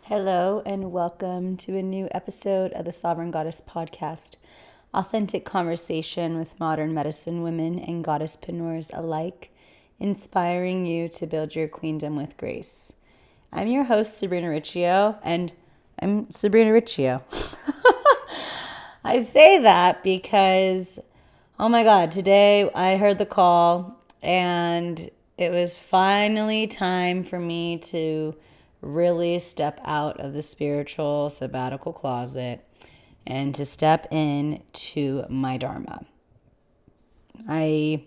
Hello and welcome to a new episode of the Sovereign Goddess podcast. Authentic conversation with modern medicine women and goddesspreneurs alike, inspiring you to build your queendom with grace. I'm your host, Sabrina Riccio, and I'm Sabrina Riccio. I say that because, oh my God, today I heard the call and it was finally time for me to really step out of the spiritual sabbatical closet and to step into my dharma. I,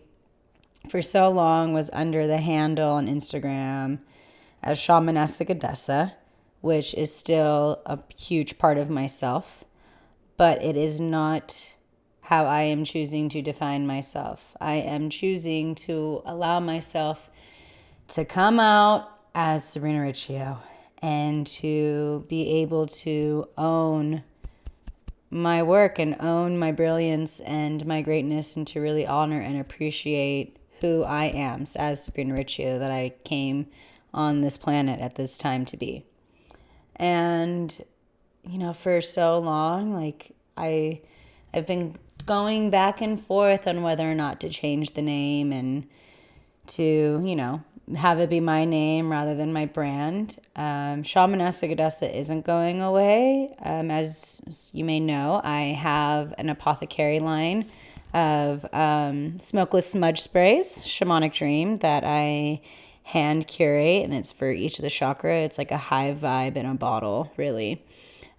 for so long, was under the handle on Instagram as Shamanessa Goddessa, which is still a huge part of myself, but it is not how I am choosing to define myself. I am choosing to allow myself to come out as Sabrina Riccio and to be able to own my work and own my brilliance and my greatness, and to really honor and appreciate who I am as Sabrina Riccio, that I came on this planet at this time to be. And, for so long, I've been going back and forth on whether or not to change the name and to, have it be my name rather than my brand. Shamanessa Goddessa isn't going away. As you may know, I have an apothecary line of smokeless smudge sprays, Shamanic Dream, that I hand curate, and it's for each of the chakra. It's like a high vibe in a bottle, really.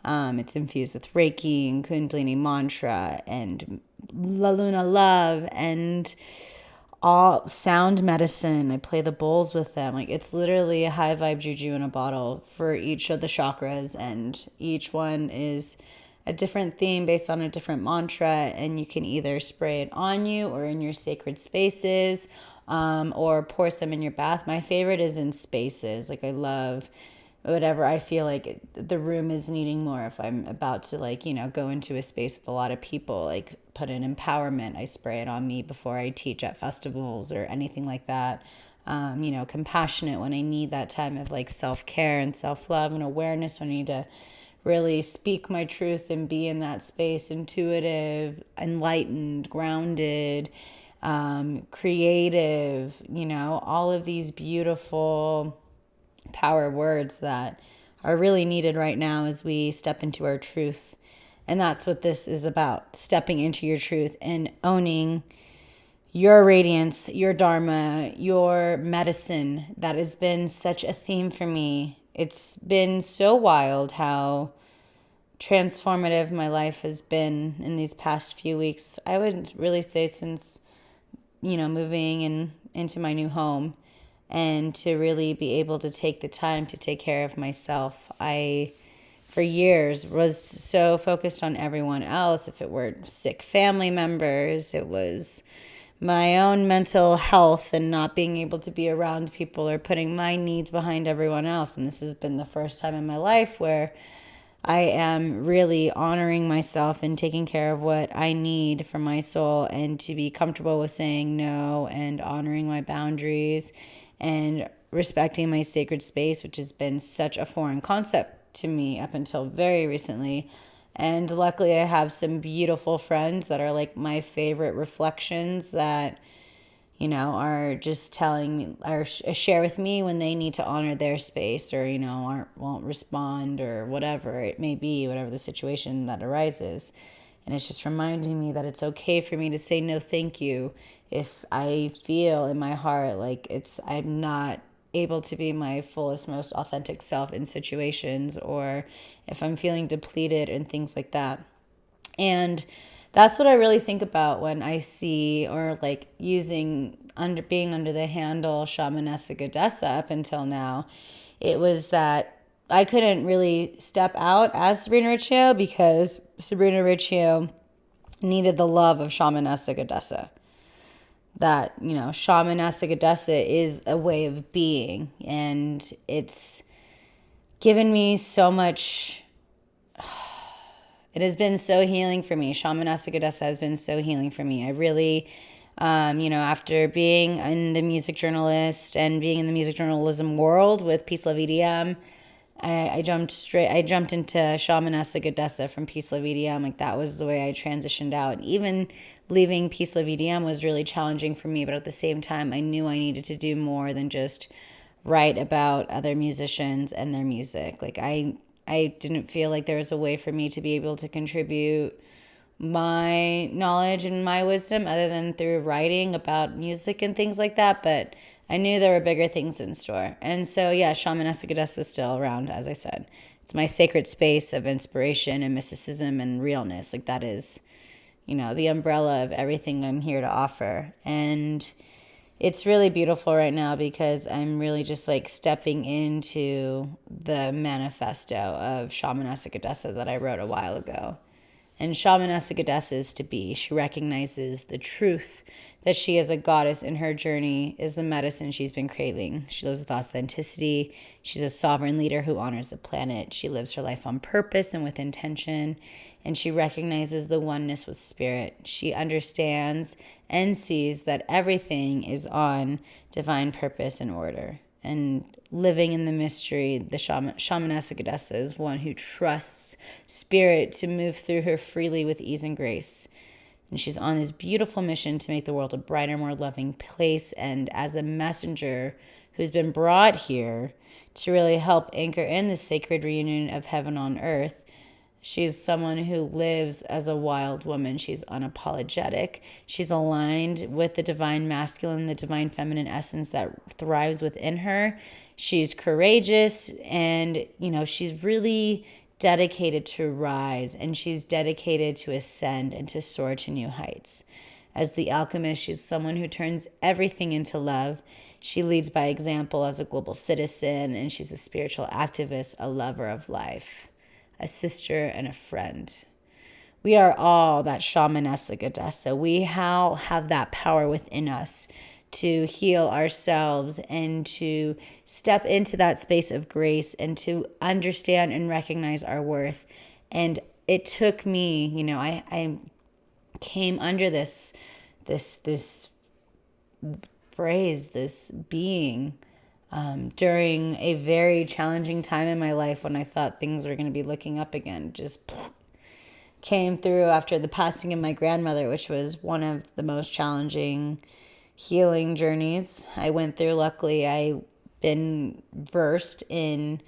It's infused with Reiki and Kundalini mantra and La Luna love and all sound medicine. I play the bowls with them. It's literally a high vibe juju in a bottle for each of the chakras, and each one is a different theme based on a different mantra, and you can either spray it on you or in your sacred spaces, or pour some in your bath. My favorite is in spaces. I love whatever I feel like the room is needing more. If I'm about to go into a space with a lot of people, put in empowerment, I spray it on me before I teach at festivals or anything like that. Compassionate when I need that time of self-care and self-love and awareness, when I need to really speak my truth and be in that space. Intuitive, enlightened, grounded, creative, all of these beautiful power words that are really needed right now as we step into our truth. And that's what this is about, stepping into your truth and owning your radiance, your dharma, your medicine. That has been such a theme for me. It's been so wild how transformative my life has been in these past few weeks. I would really say since, moving into my new home, and to really be able to take the time to take care of myself. I, for years, was so focused on everyone else. If it were sick family members, it was my own mental health and not being able to be around people, or putting my needs behind everyone else. And this has been the first time in my life where I am really honoring myself and taking care of what I need for my soul, and to be comfortable with saying no and honoring my boundaries and respecting my sacred space, which has been such a foreign concept to me up until very recently. And luckily I have some beautiful friends that are my favorite reflections that, are just telling me or share with me when they need to honor their space, or, won't respond, or whatever it may be, whatever the situation that arises. And it's just reminding me that it's okay for me to say no thank you if I feel in my heart I'm not able to be my fullest, most authentic self in situations, or if I'm feeling depleted and things like that. And that's what I really think about when I see, or being under the handle Shamanessa Goddessa up until now. It was that I couldn't really step out as Sabrina Riccio because Sabrina Riccio needed the love of Shamanessa Goddessa. That, Shamanessa Goddessa is a way of being, and it's given me so much. It has been so healing for me. Shamanessa Goddessa has been so healing for me. I really, after being in the music journalist and being in the music journalism world with Peace Love EDM, I jumped into Shamanessa Goddessa from Peace Love EDM. Like that was the way I transitioned out. And even leaving Peace Love EDM was really challenging for me, but at the same time, I knew I needed to do more than just write about other musicians and their music. Like I didn't feel like there was a way for me to be able to contribute my knowledge and my wisdom other than through writing about music and things like that. But I knew there were bigger things in store. And so, yeah, Shamanessa Goddessa is still around, as I said. It's my sacred space of inspiration and mysticism and realness. Like that is, the umbrella of everything I'm here to offer. And it's really beautiful right now because I'm really just like stepping into the manifesto of Shamanessa Goddessa that I wrote a while ago. And Shamanessa Goddessa is to be. She recognizes the truth that she as a goddess in her journey is the medicine she's been craving. She lives with authenticity. She's a sovereign leader who honors the planet. She lives her life on purpose and with intention. And she recognizes the oneness with spirit. She understands and sees that everything is on divine purpose and order. And living in the mystery, the Shamanessa Goddessa is one who trusts spirit to move through her freely with ease and grace. And she's on this beautiful mission to make the world a brighter, more loving place. And as a messenger who's been brought here to really help anchor in the sacred reunion of heaven on earth, she's someone who lives as a wild woman. She's unapologetic. She's aligned with the divine masculine, the divine feminine essence that thrives within her. She's courageous and, she's really dedicated to rise, and she's dedicated to ascend and to soar to new heights. As the alchemist, she's someone who turns everything into love. She leads by example as a global citizen, and she's a spiritual activist, a lover of life, a sister, and a friend. We are all that Shamanessa Goddessa. We have that power within us to heal ourselves and to step into that space of grace and to understand and recognize our worth. And it took me, I came under this phrase, this being, during a very challenging time in my life when I thought things were going to be looking up again. Just came through after the passing of my grandmother, which was one of the most challenging healing journeys I went through. Luckily, I've been versed in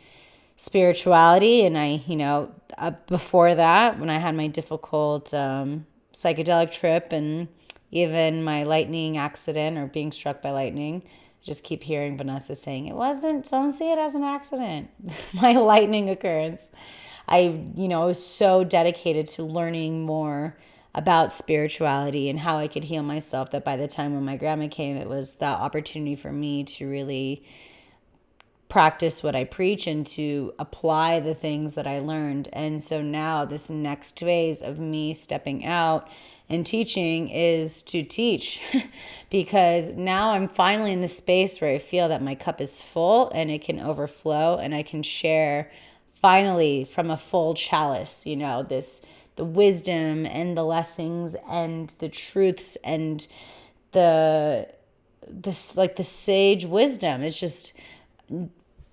spirituality, and I, before that, when I had my difficult psychedelic trip and even my lightning accident or being struck by lightning, I just keep hearing Vanessa saying, don't see it as an accident. My lightning occurrence. I was so dedicated to learning more about spirituality and how I could heal myself that by the time when my grandma came, it was that opportunity for me to really practice what I preach and to apply the things that I learned. And so now this next phase of me stepping out and teaching is to teach because now I'm finally in the space where I feel that my cup is full and it can overflow and I can share finally from a full chalice, the wisdom and the lessons and the truths and the sage wisdom. It's just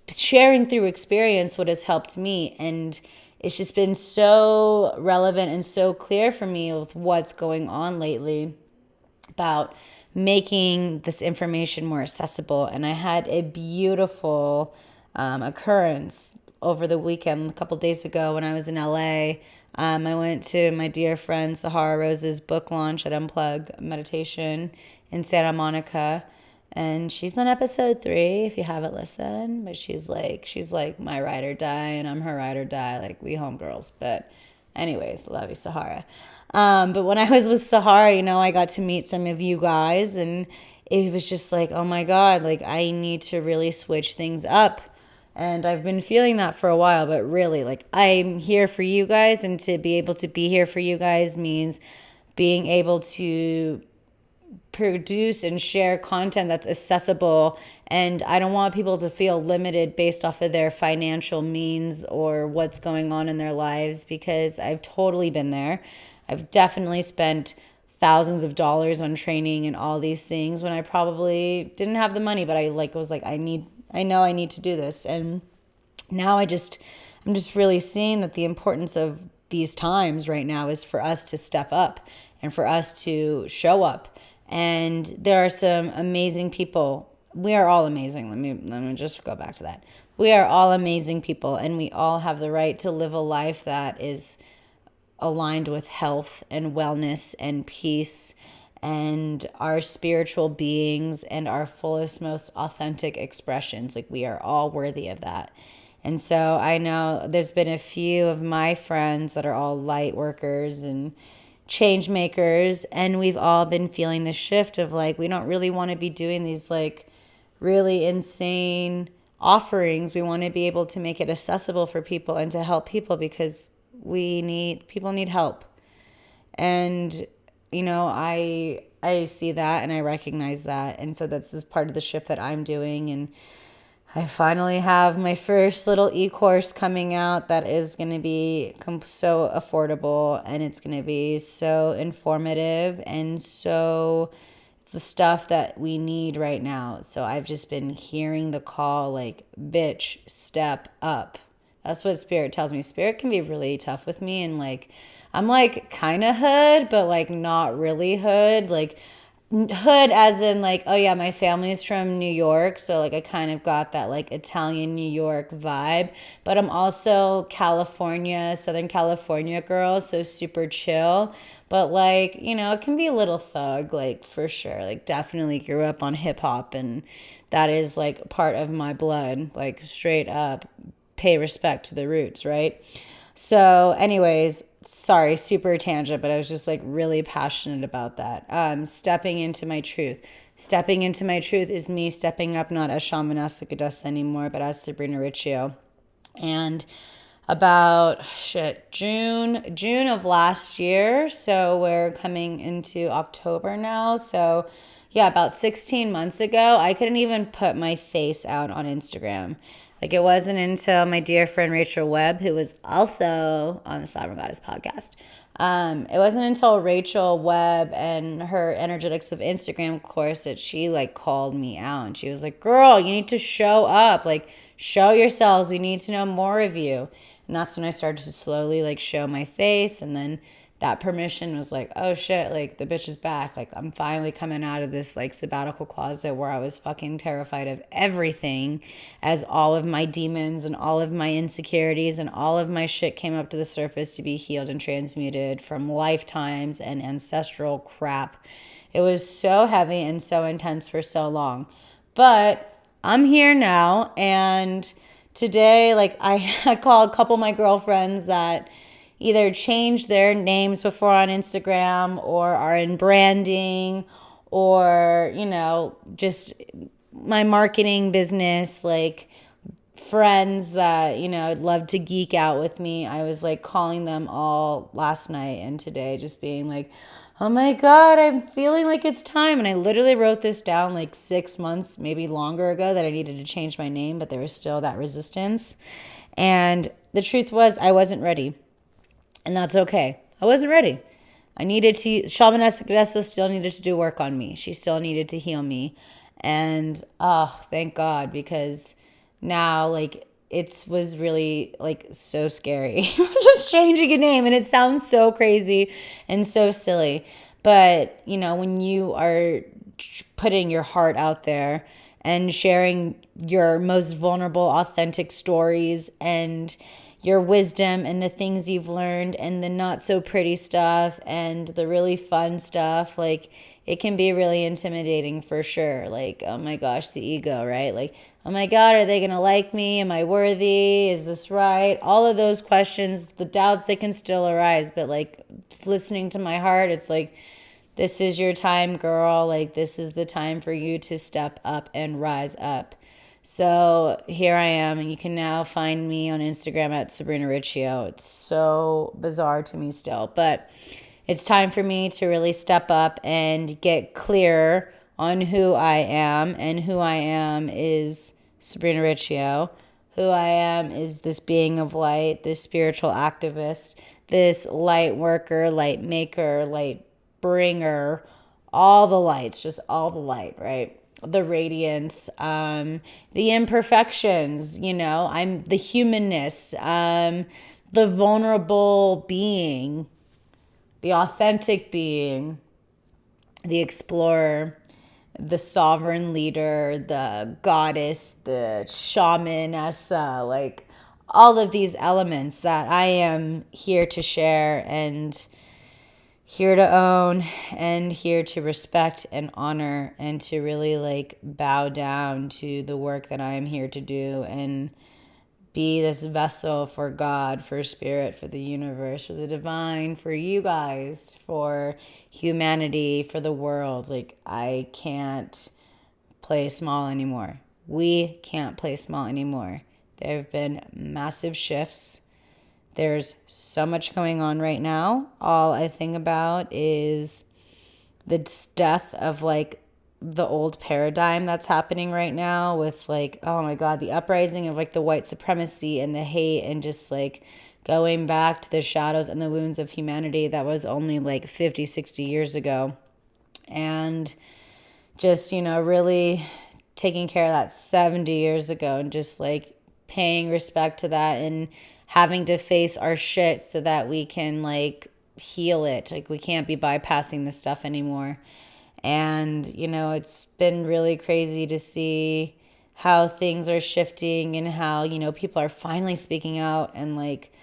sharing through experience what has helped me, and it's just been so relevant and so clear for me with what's going on lately about making this information more accessible. And I had a beautiful occurrence over the weekend, a couple days ago when I was in LA. I went to my dear friend Sahara Rose's book launch at Unplug Meditation in Santa Monica. And she's on episode 3, if you haven't listened. But she's like my ride or die, and I'm her ride or die. Like, we homegirls. But anyways, love you, Sahara. But when I was with Sahara, I got to meet some of you guys. And it was just like, oh my God, like I need to really switch things up. And I've been feeling that for a while, but really, like, I'm here for you guys, and to be able to be here for you guys means being able to produce and share content that's accessible. And I don't want people to feel limited based off of their financial means or what's going on in their lives, because I've totally been there. I've definitely spent thousands of dollars on training and all these things when I probably didn't have the money, but I was like, I know I need to do this. And now I'm just really seeing that the importance of these times right now is for us to step up and for us to show up. And there are some amazing people. We are all amazing. Let me just go back to that. We are all amazing people, and we all have the right to live a life that is aligned with health and wellness and peace and our spiritual beings and our fullest, most authentic expressions. Like, we are all worthy of that. And so I know there's been a few of my friends that are all light workers and change makers, and we've all been feeling the shift of like, we don't really want to be doing these like really insane offerings. We want to be able to make it accessible for people and to help people, because people need help. And I see that and I recognize that, and so that's just part of the shift that I'm doing. And I finally have my first little e-course coming out that is going to be so affordable, and it's going to be so informative, and so it's the stuff that we need right now. So I've just been hearing the call, like, bitch, step up. That's what Spirit tells me. Spirit can be really tough with me, and like, I'm like kind of hood, but like not really hood. Like, hood as in like, oh yeah, my family's from New York, so like I kind of got that like Italian New York vibe, but I'm also Southern California girl, so super chill. But like, it can be a little thug, like, for sure. Like, definitely grew up on hip hop, and that is like part of my blood, like straight up pay respect to the roots, right? So anyways, sorry, super tangent, but I was just like really passionate about that. Stepping into my truth. Stepping into my truth is me stepping up, not as Shamanessa Goddessa anymore, but as Sabrina Riccio. And about June of last year, so we're coming into October now. So yeah, about 16 months ago, I couldn't even put my face out on Instagram. Like, it wasn't until my dear friend Rachel Webb, who was also on the Saturn Goddess podcast, it wasn't until Rachel Webb and her Energetics of Instagram course that she like called me out, and she was like, girl, you need to show up, like, show yourselves, we need to know more of you. And that's when I started to slowly like show my face, and then that permission was like, oh shit, like, the bitch is back. Like, I'm finally coming out of this like sabbatical closet where I was fucking terrified of everything, as all of my demons and all of my insecurities and all of my shit came up to the surface to be healed and transmuted from lifetimes and ancestral crap. It was so heavy and so intense for so long. But I'm here now, and today, like, I called a couple of my girlfriends that either changed their names before on Instagram or are in branding, or, just my marketing business, like friends that, I'd love to geek out with me. I was like calling them all last night and today, just being like, oh my God, I'm feeling like it's time. And I literally wrote this down like 6 months, maybe longer ago, that I needed to change my name, but there was still that resistance. And the truth was, I wasn't ready. And that's okay. I wasn't ready. Shamanessa Goddessa still needed to do work on me. She still needed to heal me. And thank God, because now, like, it was really like so scary just changing a name, and it sounds so crazy and so silly. But when you are putting your heart out there and sharing your most vulnerable, authentic stories and your wisdom and the things you've learned and the not so pretty stuff and the really fun stuff, like, it can be really intimidating for sure. Like, oh my gosh, the ego, right? Like, oh my God, are they going to like me? Am I worthy? Is this right? All of those questions, the doubts, they can still arise. But like, listening to my heart, it's like, this is your time, girl. Like, this is the time for you to step up and rise up. So here I am, and you can now find me on Instagram at Sabrina Riccio. It's so bizarre to me still, but it's time for me to really step up and get clear on who I am, and who I am is Sabrina Riccio. Who I am is this being of light, this spiritual activist, this light worker, light maker, light bringer, all the lights, just all the light, right? the radiance, the imperfections, I'm the humanness, the vulnerable being, the authentic being, the explorer, the sovereign leader, the goddess, the shamanessa, like all of these elements that I am here to share and here to own and here to respect and honor and to really like bow down to the work that I am here to do and be this vessel for God, for spirit, for the universe, for the divine, for you guys, for humanity, for the world. Like, I can't play small anymore. We can't play small anymore. There have been massive shifts. There's so much going on right now. All I think about is the death of like the old paradigm that's happening right now with like, oh my God, the uprising of like the white supremacy and the hate and just like going back to the shadows and the wounds of humanity that was only like 50, 60 years ago. And just, really taking care of that 70 years ago and just like paying respect to that and having to face our shit so that we can like heal it. Like, we can't be bypassing this stuff anymore. And, it's been really crazy to see how things are shifting and how, people are finally speaking out and like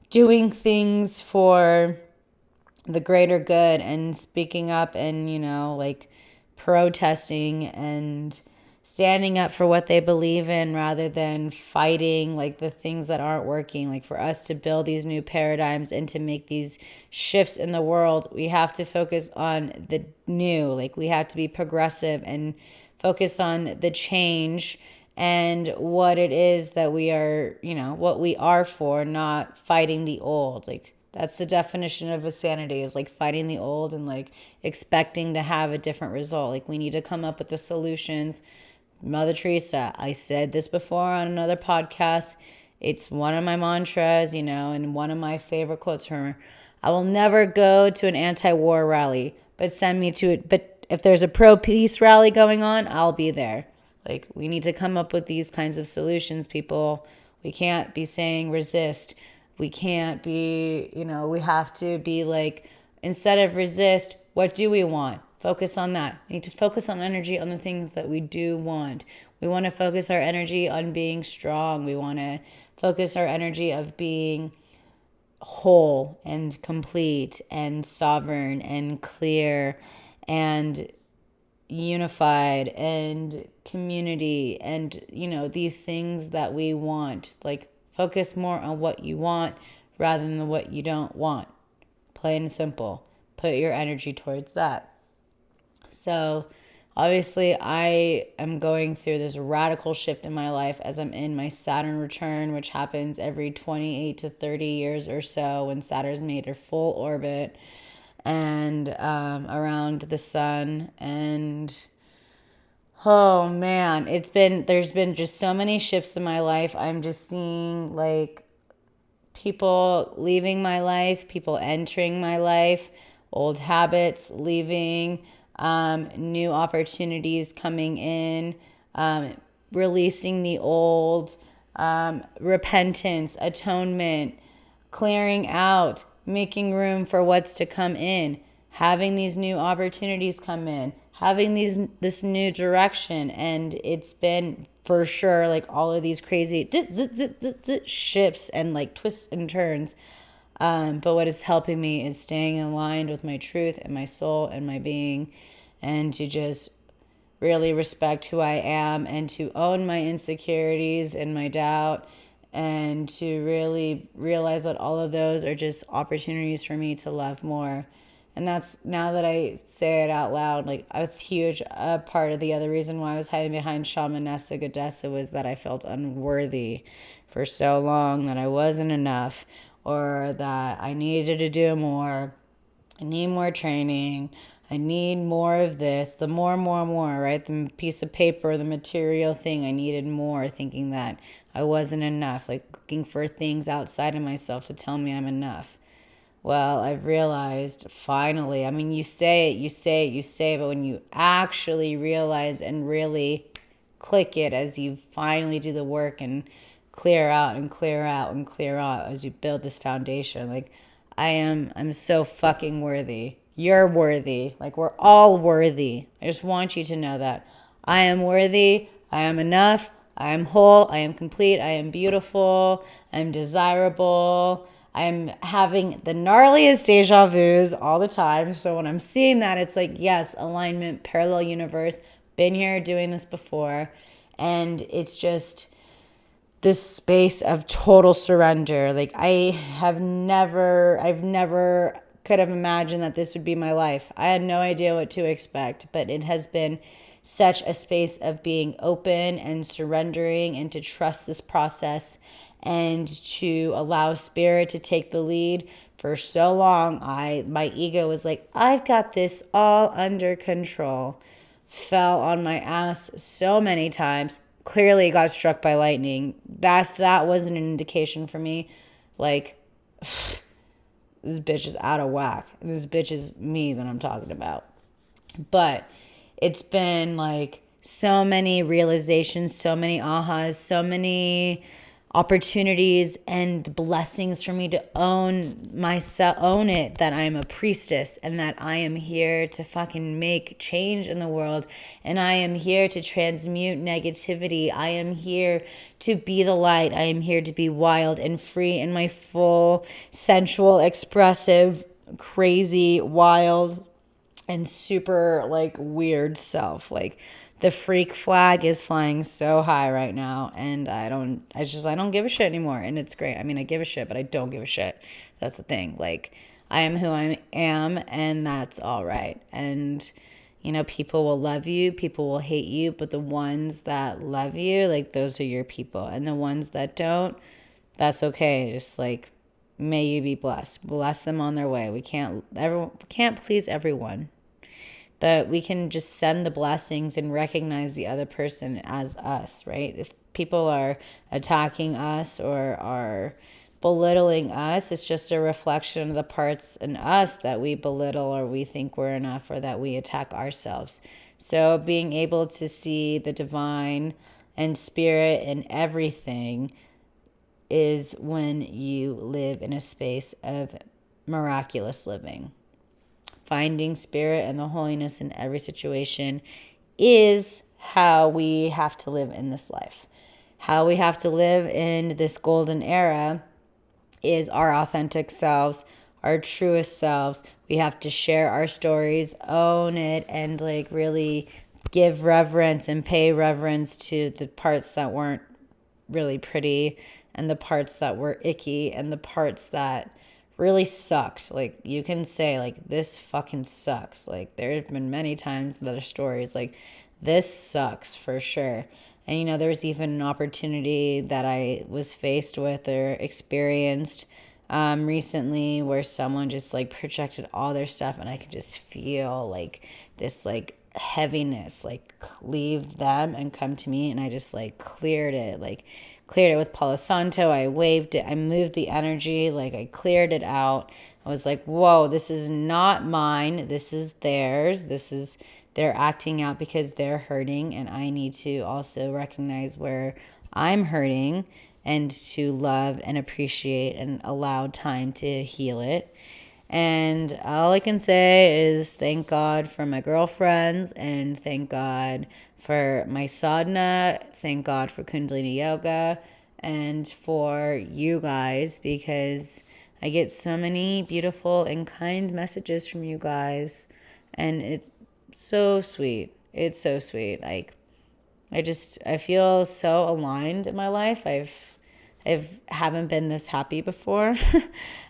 doing things for the greater good and speaking up and, like protesting and standing up for what they believe in rather than fighting like the things that aren't working. Like, for us to build these new paradigms and to make these shifts in the world, we have to focus on the new. Like, we have to be progressive and focus on the change and what it is that we are, what we are for, not fighting the old. Like, that's the definition of insanity, is like fighting the old and like expecting to have a different result. Like, we need to come up with the solutions. Mother Teresa, I said this before on another podcast. It's one of my mantras, and one of my favorite quotes from her. I will never go to an anti-war rally, but send me to it. But if there's a pro-peace rally going on, I'll be there. Like, we need to come up with these kinds of solutions, people. We can't be saying resist. We can't be, we have to be like, instead of resist, what do we want? Focus on that. We need to focus on energy on the things that we do want. We want to focus our energy on being strong. We want to focus our energy of being whole and complete and sovereign and clear and unified and community and, these things that we want. Like, focus more on what you want rather than what you don't want. Plain and simple. Put your energy towards that. So obviously I am going through this radical shift in my life as I'm in my Saturn return, which happens every 28 to 30 years or so when Saturn's made a full orbit and around the sun. And oh man, there's been just so many shifts in my life. I'm just seeing like people leaving my life, people entering my life, old habits leaving, new opportunities coming in, releasing the old, repentance, atonement, clearing out, making room for what's to come in, having these new opportunities come in, having this new direction. And it's been for sure like all of these crazy shifts and like twists and turns. But what is helping me is staying aligned with my truth and my soul and my being, and to just really respect who I am and to own my insecurities and my doubt, and to really realize that all of those are just opportunities for me to love more. And that's, now that I say it out loud, like a huge part of the other reason why I was hiding behind Shamanessa Goddessa was that I felt unworthy for so long, that I wasn't enough, or that I needed to do more. I need more training. I need more of this. The more, right? The piece of paper, the material thing, I needed more, thinking that I wasn't enough, like looking for things outside of myself to tell me I'm enough. well, I've realized finally, I mean, you say it, but when you actually realize and really click it as you finally do the work and clear out and clear out and clear out as you build this foundation, like I'm so fucking worthy. You're worthy. Like, we're all worthy. I just want you to know that I am worthy. I am enough. I am whole. I am complete. I am beautiful. I'm desirable. I'm having the gnarliest deja vus all the time. So when I'm seeing that, it's like, yes, alignment, parallel universe, been here doing this before. And it's just this space of total surrender. Like, I've never could have imagined that this would be my life. I had no idea what to expect, but it has been such a space of being open and surrendering and to trust this process and to allow spirit to take the lead. For so long, my ego was like, I've got this all under control. Fell on my ass so many times. Clearly got struck by lightning. That wasn't an indication for me. Like, this bitch is out of whack. This bitch is me that I'm talking about. But it's been like so many realizations, so many ahas, so many opportunities and blessings for me to own myself, own it, that I'm a priestess and that I am here to fucking make change in the world. And I am here to transmute negativity. I am here to be the light. I am here to be wild and free in my full, sensual, expressive, crazy, wild, and super like weird self. Like, the freak flag is flying so high right now, and I don't give a shit anymore, and it's great. I mean, I give a shit, but I don't give a shit. That's the thing. Like, I am who I am, and that's all right. And, you know, people will love you, people will hate you, but the ones that love you, like, those are your people. And the ones that don't, that's okay. Just like, may you be blessed. Bless them on their way. We can't please everyone. But we can just send the blessings and recognize the other person as us, right? If people are attacking us or are belittling us, it's just a reflection of the parts in us that we belittle or we think we're enough or that we attack ourselves. So being able to see the divine and spirit in everything is when you live in a space of miraculous living. Finding spirit and the holiness in every situation is how we have to live in this life. How we have to live in this golden era is our authentic selves, our truest selves. We have to share our stories, own it, and like really give reverence and pay reverence to the parts that weren't really pretty and the parts that were icky and the parts that really sucked. Like, you can say, like, this fucking sucks. Like, there have been many times that are stories like, this sucks for sure. And, you know, there was even an opportunity that I was faced with or experienced recently where someone just like projected all their stuff, and I could just feel like this like heaviness like leave them and come to me, and I just like cleared it with Palo Santo. I waved it. I moved the energy. Like, I cleared it out. I was like, whoa, this is not mine. This is theirs. They're acting out because they're hurting. And I need to also recognize where I'm hurting and to love and appreciate and allow time to heal it. And all I can say is thank God for my girlfriends, and thank God for my sadhana, thank God for Kundalini Yoga, and for you guys, because I get so many beautiful and kind messages from you guys, and it's so sweet. It's so sweet. Like, I feel so aligned in my life. I haven't been this happy before.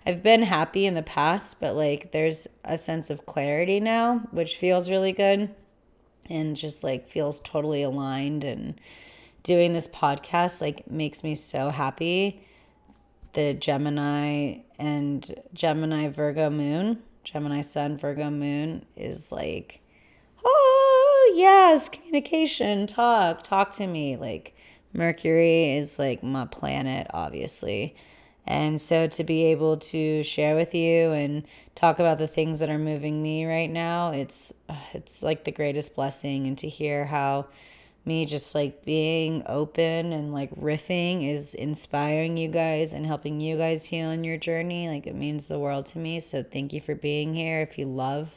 I've been happy in the past, but like there's a sense of clarity now, which feels really good and just like feels totally aligned. And doing this podcast like makes me so happy. The Gemini Virgo moon, Gemini sun, Virgo moon is like, oh yes, communication, talk to me. Like, Mercury is like my planet, obviously. And so to be able to share with you and talk about the things that are moving me right now, it's like the greatest blessing. And to hear how me just like being open and like riffing is inspiring you guys and helping you guys heal in your journey, like it means the world to me. So thank you for being here. If you love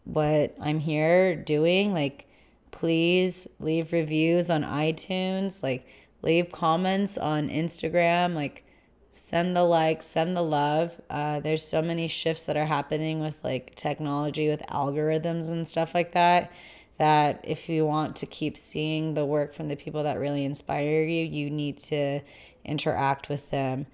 what I'm here doing, like please leave reviews on iTunes, like leave comments on Instagram, like send the likes, send the love. There's so many shifts that are happening with like technology, with algorithms and stuff like that, that if you want to keep seeing the work from the people that really inspire you, you need to interact with them.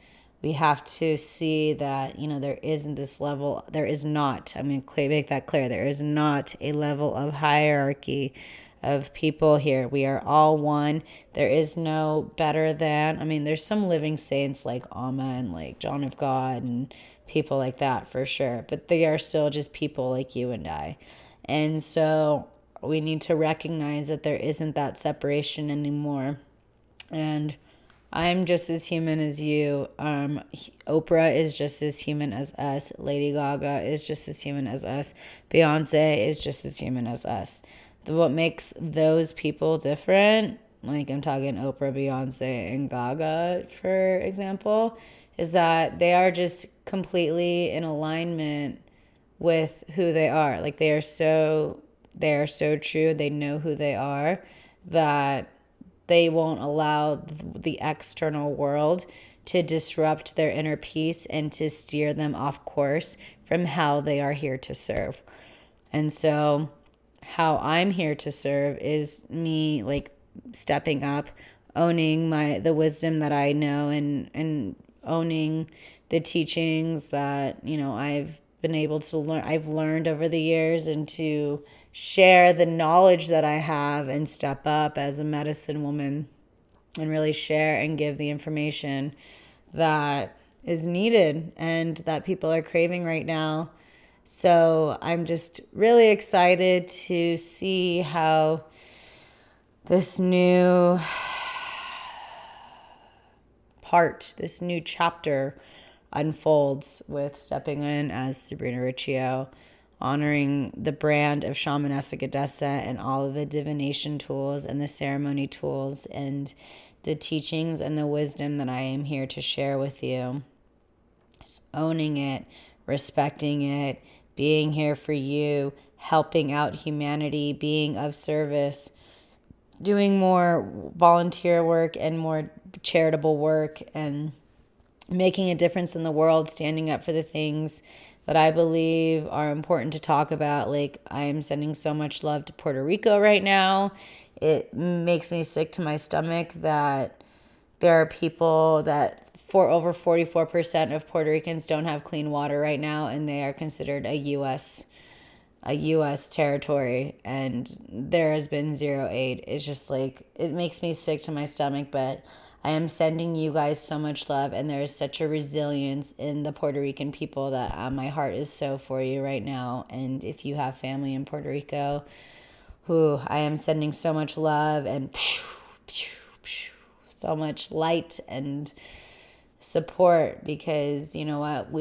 We have to see that, there isn't this level, there is not, make that clear, there is not a level of hierarchy of people here. We are all one. There is no better than. There's some living saints like Amma and like John of God and people like that for sure, but they are still just people like you and I. And so we need to recognize that there isn't that separation anymore. And I'm just as human as you. Oprah is just as human as us. Lady Gaga is just as human as us. Beyonce is just as human as us. What makes those people different, like I'm talking Oprah, Beyonce, and Gaga, for example, is that they are just completely in alignment with who they are. Like they are so true. They know who they are, that they won't allow the external world to disrupt their inner peace and to steer them off course from how they are here to serve. And so how I'm here to serve is me like stepping up, owning the wisdom that I know, and owning the teachings that, I've been able to learn, I've learned over the years, and to share the knowledge that I have and step up as a medicine woman and really share and give the information that is needed and that people are craving right now. So I'm just really excited to see how this new this new chapter unfolds with stepping in as Sabrina Riccio, honoring the brand of Shamanessa Goddessa and all of the divination tools and the ceremony tools and the teachings and the wisdom that I am here to share with you. Just owning it, respecting it, being here for you, helping out humanity, being of service, doing more volunteer work and more charitable work, and making a difference in the world, standing up for the things that I believe are important to talk about. Like, I am sending so much love to Puerto Rico right now. It makes me sick to my stomach that there are people that for over 44% of Puerto Ricans don't have clean water right now, and they are considered a U.S. territory, and there has been zero aid. It's just like, it makes me sick to my stomach, but I am sending you guys so much love, and there is such a resilience in the Puerto Rican people that my heart is so for you right now. And if you have family in Puerto Rico, I am sending so much love and so much light and support, because you know what,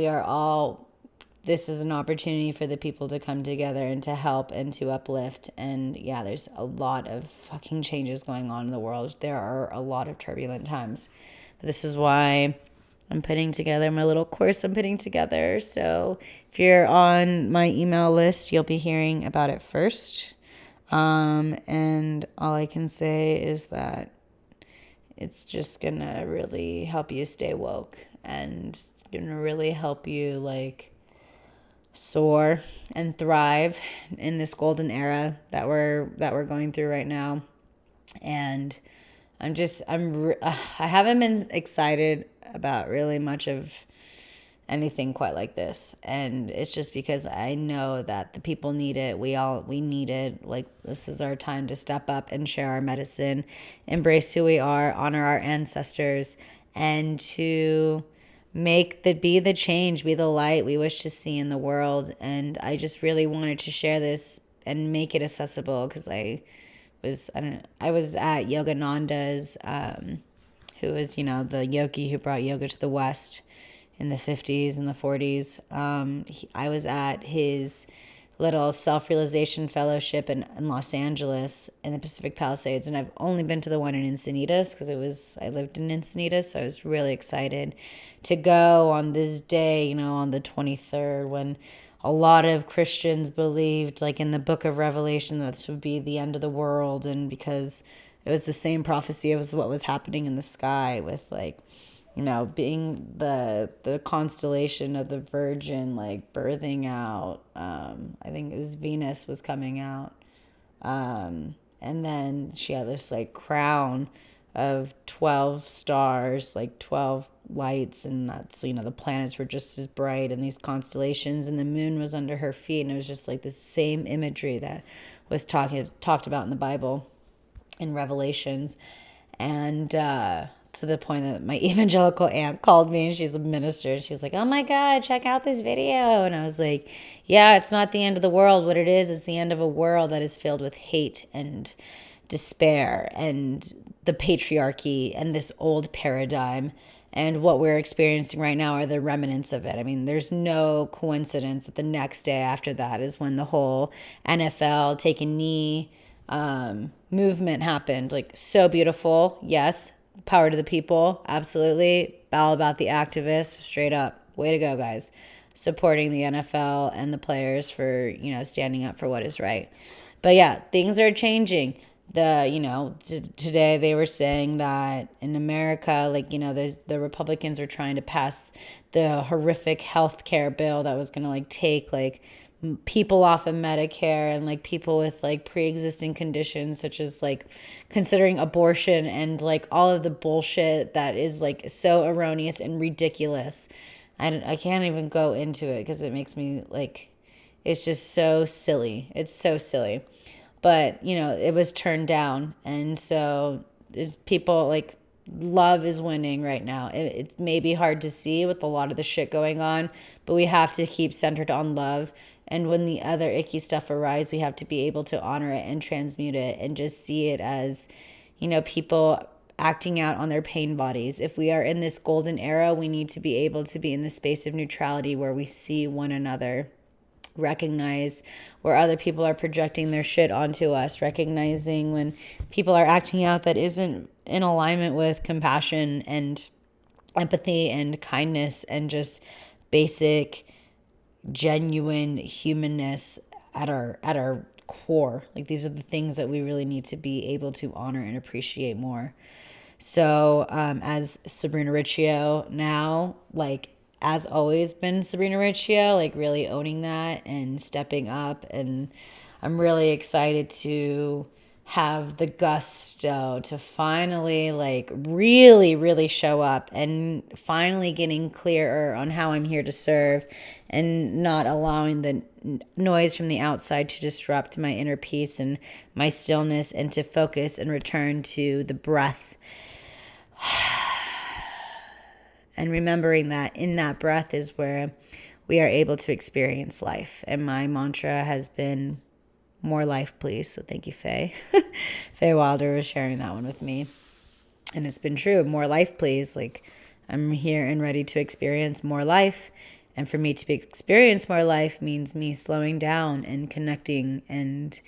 this is an opportunity for the people to come together and to help and to uplift. And yeah, there's a lot of fucking changes going on in the world. There are a lot of turbulent times. But this is why I'm putting together my little course I'm putting together. So if you're on my email list, you'll be hearing about it first. And all I can say is that it's just gonna really help you stay woke, and it's gonna really help you like soar and thrive in this golden era that we're going through right now. And I haven't been excited about really much of anything quite like this, and it's just because I know that the people need it. We need it. Like, this is our time to step up and share our medicine, embrace who we are, honor our ancestors, and to be the change, be the light we wish to see in the world. And I just really wanted to share this and make it accessible, because I was at Yogananda's, who is, the yogi who brought yoga to the West. in the 50s and the 40s. I was at his little self-realization fellowship in Los Angeles in the Pacific Palisades, and I've only been to the one in Encinitas because I lived in Encinitas, so I was really excited to go on this day, on the 23rd, when a lot of Christians believed, like in the book of Revelation, that this would be the end of the world, and because it was the same prophecy as what was happening in the sky with being the constellation of the Virgin, like birthing out. I think it was Venus was coming out. And then she had this like crown of 12 stars, like 12 lights. And that's, the planets were just as bright and these constellations, and the moon was under her feet. And it was just like the same imagery that was talked about in the Bible in Revelations. And, to the point that my evangelical aunt called me, and she's a minister, and she was like, "Oh my God, check out this video." And I was like, yeah, it's not the end of the world. What it is the end of a world that is filled with hate and despair and the patriarchy and this old paradigm. And what we're experiencing right now are the remnants of it. I mean, there's no coincidence that the next day after that is when the whole NFL take a knee movement happened. Like, so beautiful. Yes. Power to the people. Absolutely. All about the activists. Straight up. Way to go, guys. Supporting the NFL and the players for, standing up for what is right. But yeah, things are changing. Today they were saying that in America, the Republicans are trying to pass the horrific health care bill that was going to take people off of Medicare and people with pre-existing conditions, such as considering abortion and all of the bullshit that is so erroneous and ridiculous. I can't even go into it because it makes me it's just so silly. It's so silly. But, it was turned down. And so people love is winning right now. It may be hard to see with a lot of the shit going on, but we have to keep centered on love. And when the other icky stuff arises, we have to be able to honor it and transmute it and just see it as, people acting out on their pain bodies. If we are in this golden era, we need to be able to be in the space of neutrality where we see one another, recognize where other people are projecting their shit onto us, recognizing when people are acting out that isn't in alignment with compassion and empathy and kindness and just basic genuine humanness at our core. These are the things that we really need to be able to honor and appreciate more. So as Sabrina Riccio now, as always been Sabrina Riccio, really owning that and stepping up. And I'm really excited to have the gusto to finally really, really show up and finally getting clearer on how I'm here to serve and not allowing the noise from the outside to disrupt my inner peace and my stillness, and to focus and return to the breath. And remembering that in that breath is where we are able to experience life. And my mantra has been more life, please. So thank you, Faye. Faye Wilder was sharing that one with me. And it's been true. More life, please. I'm here and ready to experience more life. And for me to experience more life means me slowing down and connecting and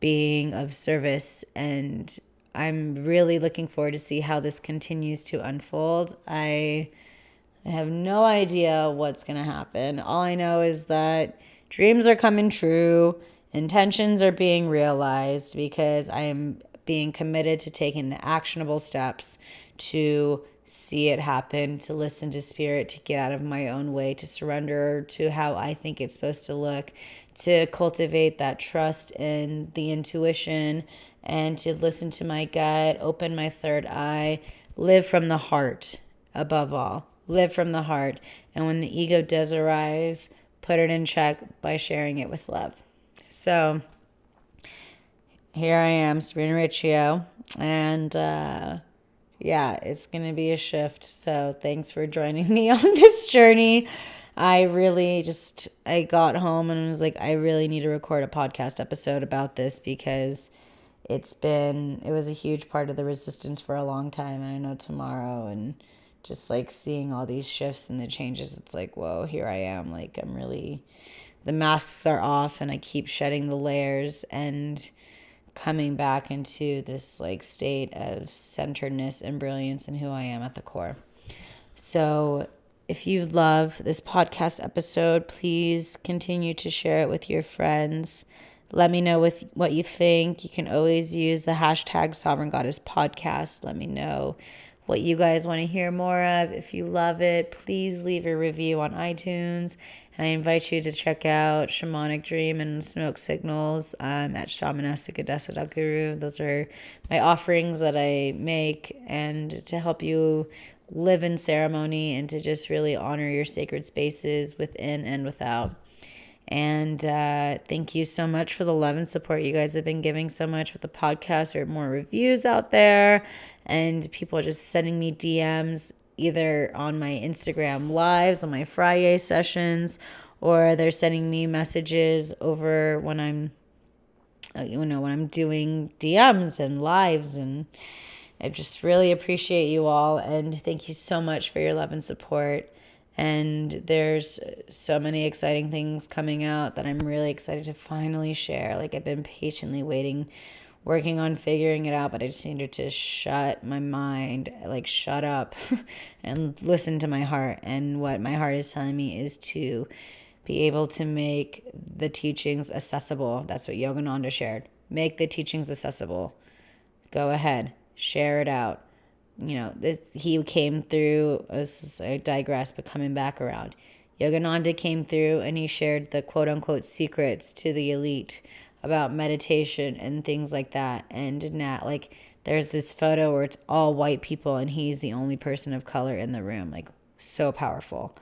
being of service. And I'm really looking forward to see how this continues to unfold. I have no idea what's going to happen. All I know is that dreams are coming true. Intentions are being realized because I am being committed to taking the actionable steps to see it happen, to listen to spirit, to get out of my own way, to surrender to how I think it's supposed to look, to cultivate that trust in the intuition, and to listen to my gut, open my third eye, live from the heart above all. Live from the heart. And when the ego does arise, put it in check by sharing it with love. So here I am, Sabrina Riccio, and it's going to be a shift. So thanks for joining me on this journey. I got home and was like, I really need to record a podcast episode about this because it was a huge part of the resistance for a long time. And I know tomorrow and just like seeing all these shifts and the changes, it's like, whoa, here I am. Like, I'm really, the masks are off and I keep shedding the layers and coming back into this like state of centeredness and brilliance and who I am at the core. So if you love this podcast episode, please continue to share it with your friends. Let me know what you think. You can always use the hashtag Sovereign Goddess Podcast. Let me know what you guys want to hear more of. If you love it, please leave a review on iTunes. And I invite you to check out Shamanic Dream and Smoke Signals at Shamanessa Goddessa.guru. Those are my offerings that I make, and to help you live in ceremony and to just really honor your sacred spaces within and without. And thank you so much for the love and support you guys have been giving so much with the podcast. There are more reviews out there and people just sending me DMs either on my Instagram lives, on my Friday sessions, or they're sending me messages over when I'm when I'm doing DMs and lives. And I just really appreciate you all, and thank you so much for your love and support. And there's so many exciting things coming out that I'm really excited to finally share. Like, I've been patiently waiting, working on figuring it out, but I just needed to shut my mind, like shut up and listen to my heart. And what my heart is telling me is to be able to make the teachings accessible. That's what Yogananda shared. Make the teachings accessible. Go ahead, share it out. He came through, I digress, but coming back around. Yogananda came through and he shared the quote unquote secrets to the elite about meditation and things like that. And not like, there's this photo where it's all white people and he's the only person of color in the room. Like, so powerful.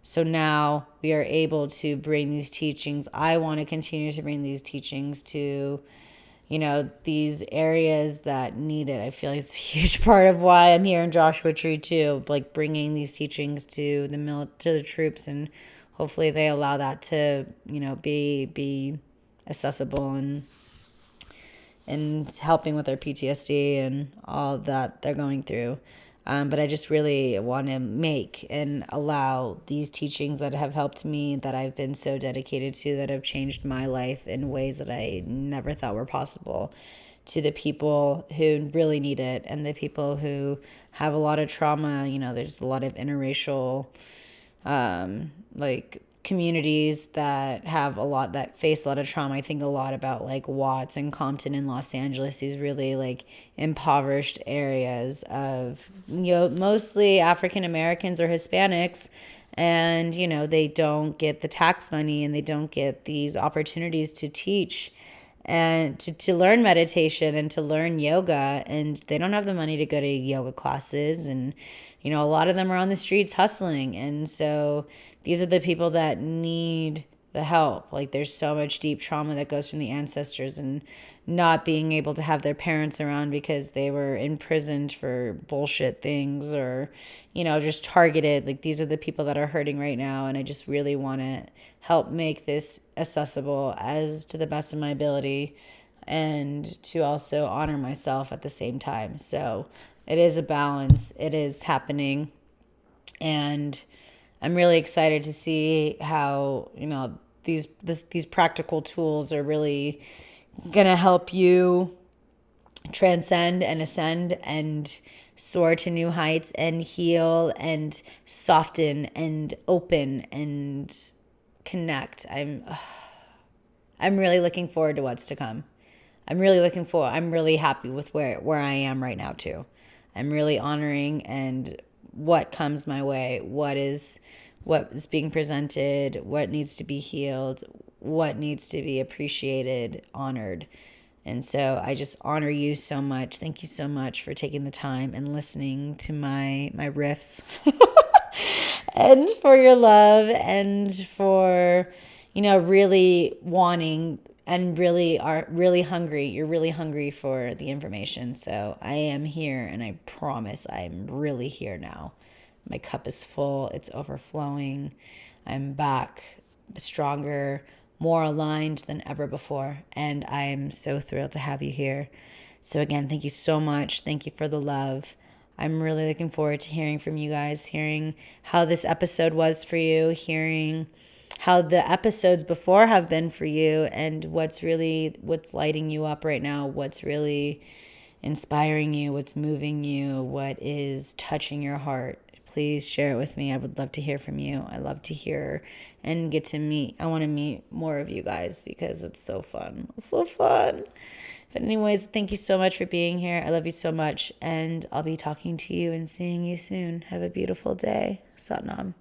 So now we are able to bring these teachings. I want to continue to bring these teachings to these areas that need it. I feel like it's a huge part of why I'm here in Joshua Tree too, like bringing these teachings to the troops, and hopefully they allow that to, be accessible and helping with their PTSD and all that they're going through. But I just really want to make and allow these teachings that have helped me, that I've been so dedicated to, that have changed my life in ways that I never thought were possible, to the people who really need it and the people who have a lot of trauma. There's a lot of interracial, communities that face a lot of trauma. I think a lot about like Watts and Compton in Los Angeles, these really like impoverished areas of, mostly African Americans or Hispanics. And, they don't get the tax money and they don't get these opportunities to teach and to learn meditation and to learn yoga. And they don't have the money to go to yoga classes. And, a lot of them are on the streets hustling. And so these are the people that need the help. Like, there's so much deep trauma that goes from the ancestors and not being able to have their parents around because they were imprisoned for bullshit things or, just targeted. Like, these are the people that are hurting right now. And I just really want to help make this accessible as to the best of my ability, and to also honor myself at the same time. So it is a balance. It is happening. And I'm really excited to see how, these practical tools are really going to help you transcend and ascend and soar to new heights and heal and soften and open and connect. I'm really looking forward to what's to come. I'm really happy with where I am right now too. I'm really honoring and what comes my way, what is being presented, what needs to be healed, what needs to be appreciated, honored. And so I just honor you so much. Thank you so much for taking the time and listening to my riffs and for your love and for, really wanting and really are really hungry. You're really hungry for the information. So I am here, and I promise I'm really here now. My cup is full. It's overflowing. I'm back stronger, more aligned than ever before. And I'm so thrilled to have you here. So again, thank you so much. Thank you for the love. I'm really looking forward to hearing from you guys, hearing how this episode was for you, hearing how the episodes before have been for you, and what's lighting you up right now, what's really inspiring you, what's moving you, what is touching your heart. Please share it with me. I would love to hear from you. I love to hear and get to meet. I want to meet more of you guys because it's so fun. It's so fun. But anyways, thank you so much for being here. I love you so much, and I'll be talking to you and seeing you soon. Have a beautiful day. Satnam.